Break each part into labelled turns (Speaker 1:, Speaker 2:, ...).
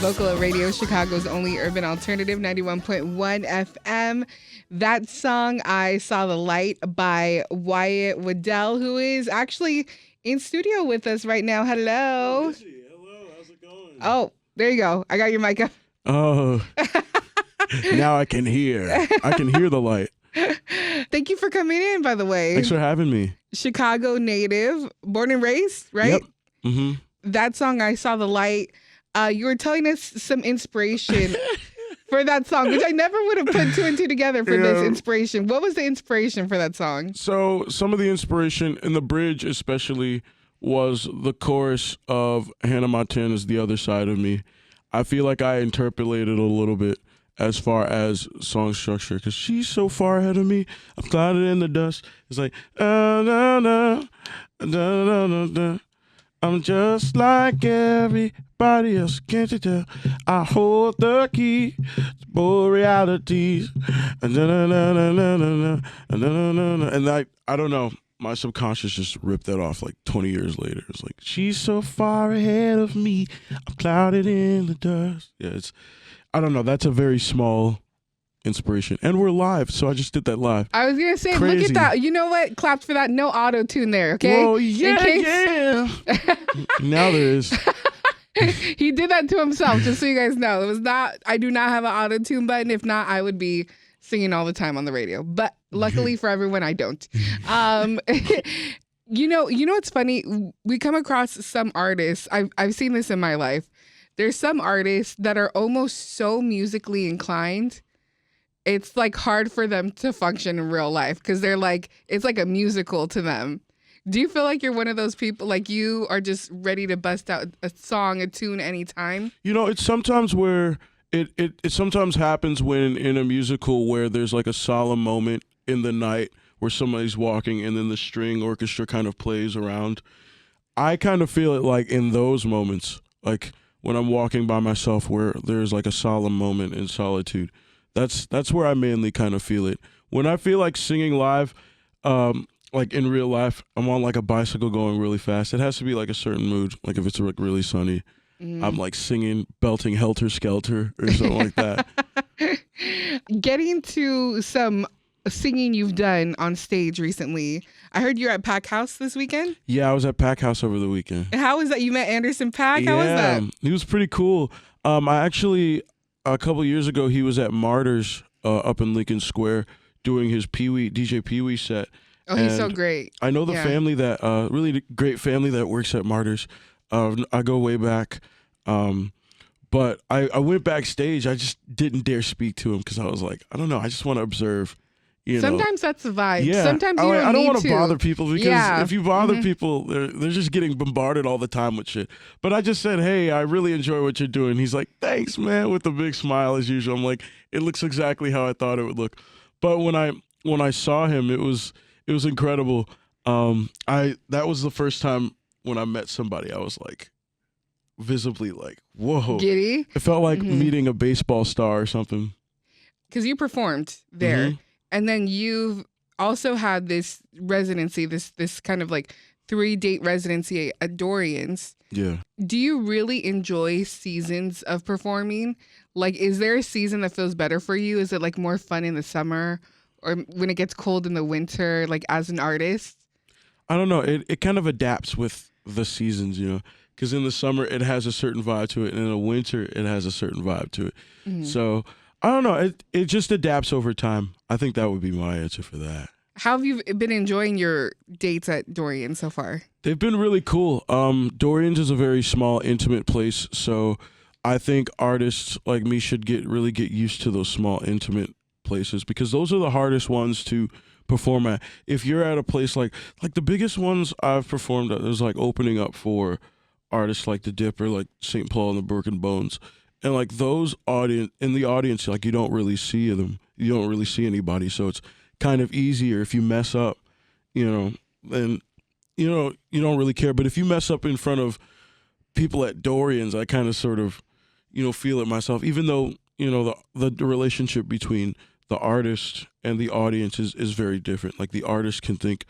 Speaker 1: Vocalo Radio, Chicago's only urban alternative, 91.1 FM. That song, I Saw the Light, by Wyatt Waddell, who is actually in studio with us right now. Hello.
Speaker 2: Hello, how's it going?
Speaker 1: Oh, there you go. I got your mic up.
Speaker 2: Oh, now I can hear. I can hear the light.
Speaker 1: Thank you for coming in, by the way.
Speaker 2: Thanks for having me.
Speaker 1: Chicago native, born and raised, right?
Speaker 2: Yep. Mm-hmm.
Speaker 1: That song, I Saw the Light. You were telling us some inspiration for that song, which I never would have put two and two together for this inspiration. What was the inspiration for that song?
Speaker 2: So some of the inspiration in the bridge especially was the chorus of Hannah Montana's The Other Side of Me. I feel like I interpolated a little bit as far as song structure, because she's so far ahead of me. I'm clouded in the dust. It's like, na, na, na, na, na. I'm just like everybody else, can't you tell? I hold the key to both realities. And I don't know. My subconscious just ripped that off like 20 years later. It's like, she's so far ahead of me. I'm clouded in the dust. Yeah, I don't know. That's a very small inspiration. And we're live, so I just did that live.
Speaker 1: I was going to say, Crazy. Look at that. You know what? Clapped for that. No auto-tune there, okay?
Speaker 2: Oh, yeah. Now there is.
Speaker 1: He did that to himself, just so you guys know. It was not, I do not have an auto-tune button. If not, I would be singing all the time on the radio. But luckily for everyone, I don't. You know what's funny? We come across some artists. I've seen this in my life. There's some artists that are almost so musically inclined, it's like hard for them to function in real life because they're like, it's like a musical to them. Do you feel like you're one of those people, like you are just ready to bust out a song, a tune anytime?
Speaker 2: You know, it's sometimes where it sometimes happens when in a musical where there's like a solemn moment in the night where somebody's walking and then the string orchestra kind of plays around. I kind of feel it like in those moments, like when I'm walking by myself where there's like a solemn moment in solitude. That's where I mainly kind of feel it. When I feel like singing live, like in real life, I'm on like a bicycle going really fast. It has to be like a certain mood. Like if it's like really sunny, I'm like singing, belting Helter Skelter or something like that.
Speaker 1: Getting to some singing you've done on stage recently. I heard you're at Pack House this weekend.
Speaker 2: Yeah, I was at Pack House over the weekend.
Speaker 1: How was that? You met Anderson .Paak? How was that?
Speaker 2: He was pretty cool. I actually, a couple years ago, he was at Martyrs up in Lincoln Square doing his DJ Pee Wee set.
Speaker 1: Oh, he's so great.
Speaker 2: I know the family that, really great family that works at Martyrs. I go way back. But I went backstage. I just didn't dare speak to him because I was like, I don't know. I just want to observe.
Speaker 1: Sometimes that's the vibe.
Speaker 2: Yeah.
Speaker 1: Sometimes you
Speaker 2: I don't
Speaker 1: want
Speaker 2: to bother people because if you bother people, they're just getting bombarded all the time with shit. But I just said, hey, I really enjoy what you're doing. He's like, thanks, man, with a big smile as usual. I'm like, it looks exactly how I thought it would look. But when I saw him, it was incredible. That was the first time when I met somebody. I was like, visibly like, whoa,
Speaker 1: giddy.
Speaker 2: It felt like meeting a baseball star or something.
Speaker 1: Because you performed there. And then you've also had this residency, this kind of like 3-date residency at Dorian's.
Speaker 2: Yeah.
Speaker 1: Do you really enjoy seasons of performing? Like, is there a season that feels better for you? Is it like more fun in the summer or when it gets cold in the winter, like as an artist?
Speaker 2: I don't know. It kind of adapts with the seasons, you know, because in the summer it has a certain vibe to it. And in the winter it has a certain vibe to it. So I don't know. It just adapts over time. I think that would be my answer for that.
Speaker 1: How have you been enjoying your dates at Dorian so far?
Speaker 2: They've been really cool. Dorian's is a very small, intimate place, so I think artists like me should really get used to those small, intimate places because those are the hardest ones to perform at. If you're at a place like the biggest ones I've performed at is like opening up for artists like The Dipper, like St. Paul and the Broken Bones. And like those in the audience, like you don't really see them. You don't really see anybody. So it's kind of easier if you mess up, you know, then, you know, you don't really care. But if you mess up in front of people at Dorian's, I kind of sort of, you know, feel it myself, even though, you know, the relationship between the artist and the audience is very different. Like the artist can think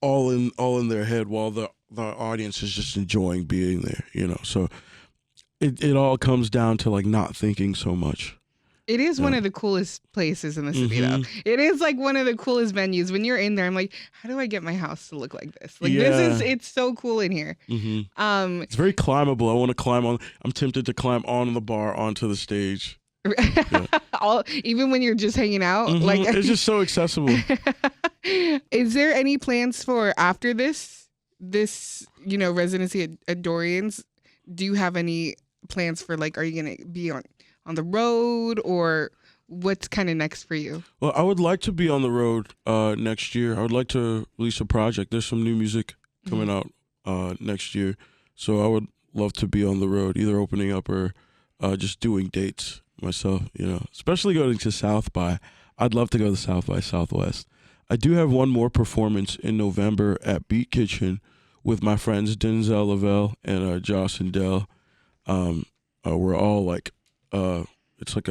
Speaker 2: all in in their head while the audience is just enjoying being there, you know. So it all comes down to like not thinking so much.
Speaker 1: It is one of the coolest places in the city, though. It is like one of the coolest venues. When you're in there, I'm like, how do I get my house to look like this? Like it's so cool in here.
Speaker 2: It's very climbable. I want to climb on. I'm tempted to climb on the bar onto the stage.
Speaker 1: Even when you're just hanging out, like
Speaker 2: it's just so accessible.
Speaker 1: Is there any plans for after this residency at Dorian's? Do you have any plans for like, are you gonna be on the road, or what's kind of next for you?
Speaker 2: Well, I would like to be on the road next year. I would like to release a project. There's some new music coming out next year, so I would love to be on the road, either opening up or just doing dates myself, you know, especially going to South by. I'd love to go to South by Southwest. I do have one more performance in November at Beat Kitchen with my friends Denzell, Lavell, and Jawson, Dell. We're all like, it's like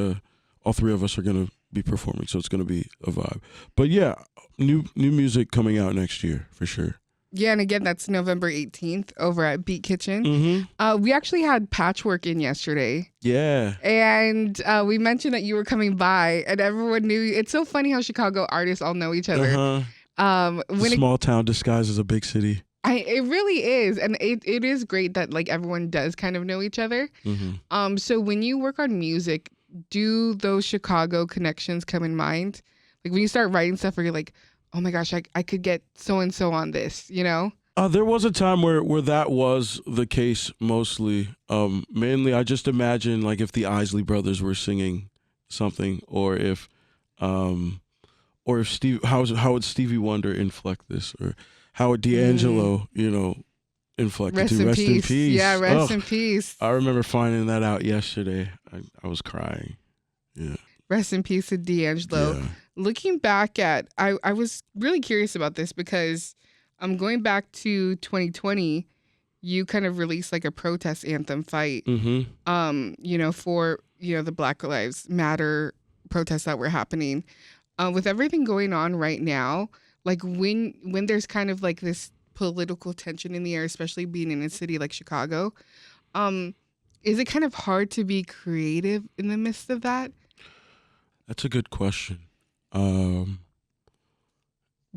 Speaker 2: all three of us are gonna be performing, so it's gonna be a vibe. But yeah, new music coming out next year for sure.
Speaker 1: Yeah, and again, that's November 18th over at Beat Kitchen. We actually had Patchwork in yesterday.
Speaker 2: Yeah.
Speaker 1: And we mentioned that you were coming by, and everyone knew. It's so funny how Chicago artists all know each other.
Speaker 2: Small town disguised as a big city.
Speaker 1: It really is, and it is great that like everyone does kind of know each other. So when you work on music, do those Chicago connections come in mind? Like when you start writing stuff, where you're like, oh my gosh, I could get so and so on this, you know?
Speaker 2: There was a time where that was the case mostly. Mainly, I just imagine like if the Isley Brothers were singing something, or if Steve, how would Stevie Wonder inflect this, or how would D'Angelo, you know, inflect it to rest in peace.
Speaker 1: Yeah, rest in peace.
Speaker 2: I remember finding that out yesterday. I was crying. Yeah.
Speaker 1: Rest in peace to D'Angelo. Yeah. Looking back at, I was really curious about this because I'm going back to 2020. You kind of released like a protest anthem, Fight. You know, for, you know, the Black Lives Matter protests that were happening. With everything going on right now, like when there's kind of like this political tension in the air, especially being in a city like Chicago, is it kind of hard to be creative in the midst of that?
Speaker 2: That's a good question.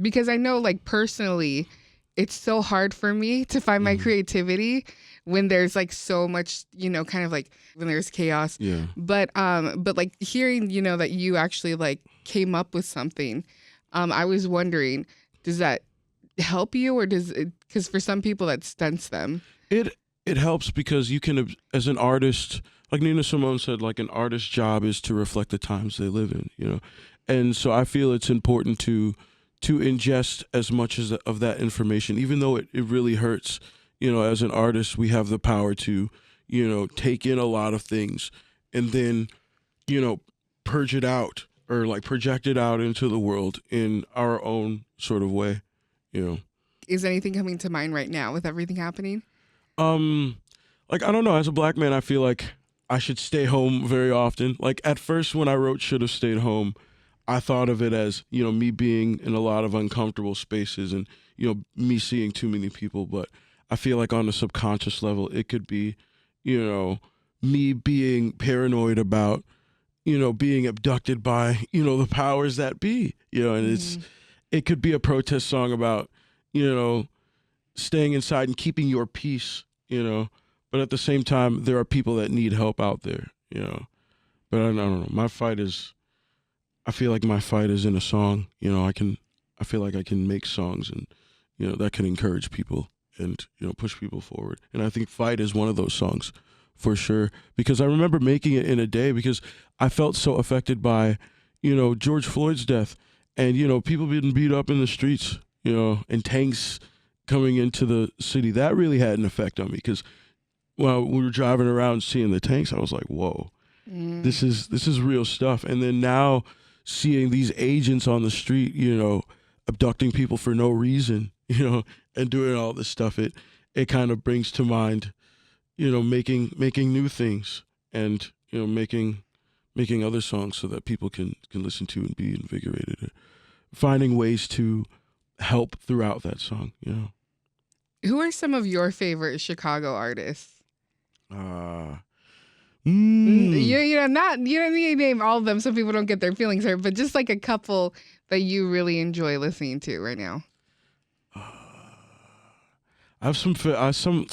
Speaker 1: Because I know, like, personally, it's so hard for me to find my creativity when there's like so much, you know, kind of like when there's chaos.
Speaker 2: Yeah.
Speaker 1: But like hearing, you know, that you actually like came up with something, I was wondering, does that help you, or does it, because for some people that stunts them?
Speaker 2: It helps because you can, as an artist, like Nina Simone said, like an artist's job is to reflect the times they live in, you know? And so I feel it's important to ingest as much as of that information, even though it really hurts. You know, as an artist, we have the power to, you know, take in a lot of things and then, you know, purge it out or like project it out into the world in our own sort of way, you know.
Speaker 1: Is anything coming to mind right now with everything happening?
Speaker 2: Like, I don't know. As a black man, I feel like I should stay home very often. Like at first when I wrote Should Have Stayed Home, I thought of it as, you know, me being in a lot of uncomfortable spaces and, you know, me seeing too many people. But I feel like on a subconscious level, it could be, you know, me being paranoid about, you know, being abducted by, you know, the powers that be, you know, and it could be a protest song about, you know, staying inside and keeping your peace, you know, but at the same time, there are people that need help out there, you know, but I don't know. I feel like my fight is in a song, you know. I feel like I can make songs and, you know, that can encourage people and, you know, push people forward. And I think Fight is one of those songs for sure, because I remember making it in a day because I felt so affected by, you know, George Floyd's death and, you know, people being beat up in the streets, you know, and tanks coming into the city. That really had an effect on me because while we were driving around seeing the tanks, I was like, whoa, this is real stuff. And then now seeing these agents on the street, you know, abducting people for no reason, you know, and doing all this stuff, it kind of brings to mind, you know, making new things and, you know, making other songs so that people can listen to and be invigorated, finding ways to help throughout that song, you know.
Speaker 1: Who are some of your favorite Chicago artists? You don't need to name all of them so people don't get their feelings hurt, but just like a couple that you really enjoy listening to right now.
Speaker 2: I have some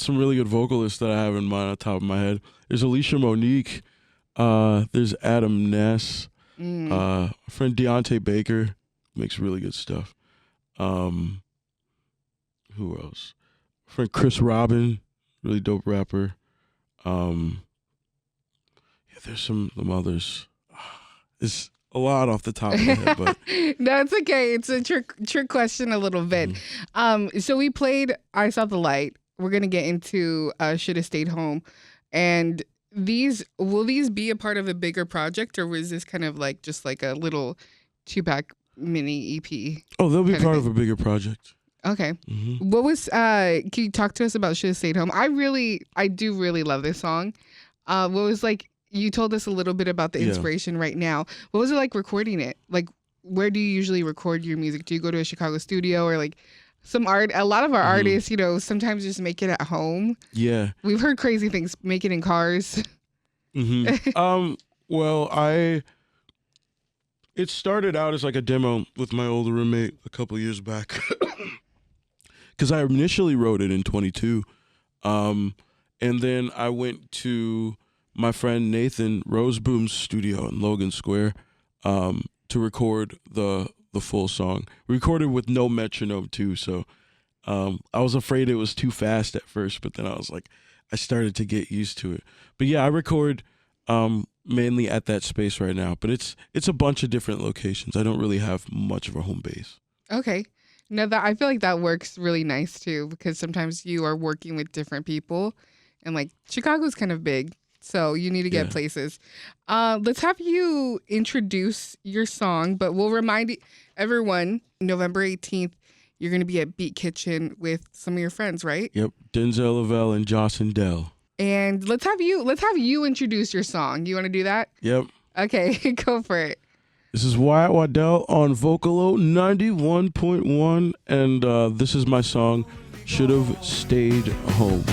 Speaker 2: really good vocalists that I have in mind on top of my head. There's Alicia Monique. There's Adam Ness. My friend Deontay Baker makes really good stuff. Who else? My friend Chris Robin, really dope rapper. There's some others. It's a lot off the top of my head, but
Speaker 1: no, it's okay. It's a trick question a little bit. So we played I Saw the Light. We're gonna get into Should Have Stayed Home. And will these be a part of a bigger project, or was this kind of like just like a little 2-pack mini EP?
Speaker 2: Oh, they'll be part of a bigger project.
Speaker 1: Okay. What was can you talk to us about Should Have Stayed Home? I do really love this song. What was like, you told us a little bit about the inspiration right now. What was it like recording it? Like, where do you usually record your music? Do you go to a Chicago studio, or like a lot of our artists, sometimes just make it at home. Yeah. We've heard crazy things, make it in cars.
Speaker 2: Well, it started out as like a demo with my older roommate a couple years back. Because I initially wrote it in 22. And then I went to my friend Nathan Roseboom's studio in Logan Square to record the full song. We recorded with no metronome too, so I was afraid it was too fast at first, but then I started to get used to it. But yeah, I record mainly at that space right now, but it's a bunch of different locations. I don't really have much of a home base.
Speaker 1: Okay. No, I feel like that works really nice too, because sometimes you are working with different people, and like Chicago's kind of big. So you need to get places. Let's have you introduce your song, but we'll remind everyone, November 18th, you're going to be at Beat Kitchen with some of your friends, right?
Speaker 2: Yep. Denzell, Lavell, and Jawson, Dell.
Speaker 1: And let's have you introduce your song. You want to do that?
Speaker 2: Yep.
Speaker 1: Okay, go for it.
Speaker 2: This is Wyatt Waddell on Vocalo 91.1, and this is my song, Should Have Stayed Home.